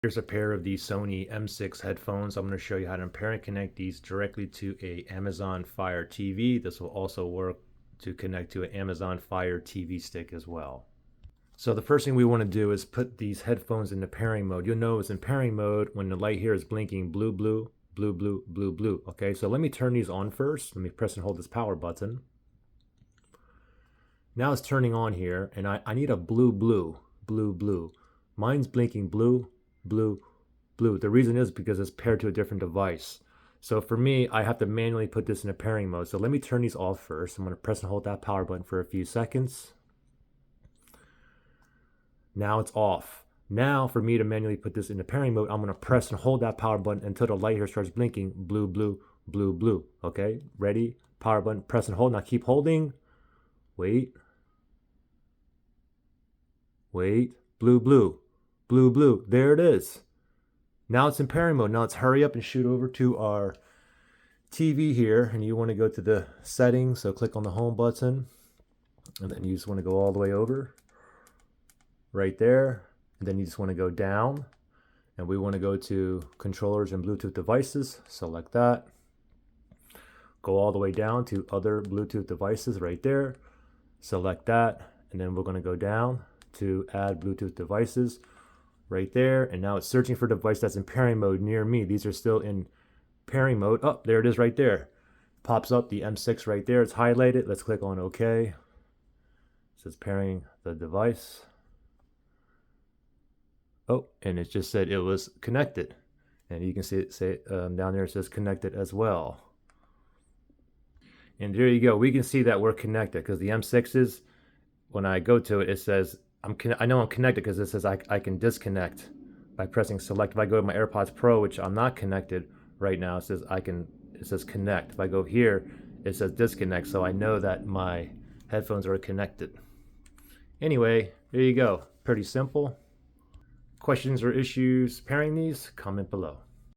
Here's a pair of the Sony M6 headphones. I'm going to show you how to pair and connect these directly to a Amazon Fire TV. This will also work to connect to an Amazon Fire TV stick as well. So the first thing we want to do is put these headphones into pairing mode. You'll know it's in pairing mode when the light here is blinking blue, blue, blue, blue, blue, blue. Okay, so let me turn these on first. Let me press and hold this power button. Now it's turning on here, and I need a blue, blue, blue, blue. Mine's blinking blue, blue, blue. The reason is because it's paired to a different device. So for me, I have to manually put this in a pairing mode. So let me turn these off first. I'm going to press and hold that power button for a few seconds. Now it's off. Now for me to manually put this into pairing mode, I'm going to press and hold that power button until the light here starts blinking blue, blue, blue, blue. Okay, ready? Power button, press and hold. Now keep holding. Wait. Wait. Blue, blue. Blue, blue. There it is. Now it's in pairing mode. Now let's hurry up and shoot over to our TV here. And you want to go to the settings. So click on the home button. And then you just want to go all the way over. Right there. And then you just want to go down. And we want to go to controllers and Bluetooth devices. Select that. Go all the way down to other Bluetooth devices right there. Select that. And then we're going to go down to add Bluetooth devices right there. And now it's searching for a device that's in pairing mode near me. These are still in pairing mode. Oh, there it is right there. Pops up the M6 right there. It's highlighted. Let's click on OK. It says pairing the device. Oh, and it just said it was connected. And you can see it down there. It says connected as well. And there you go. We can see that we're connected because the M6s, when I go to it, it says I know I'm connected because it says I can disconnect by pressing select. If I go to my AirPods Pro, which I'm not connected right now, it says connect. If I go here, it says disconnect. So I know that my headphones are connected. Anyway, there you go. Pretty simple. Questions or issues pairing these? Comment below.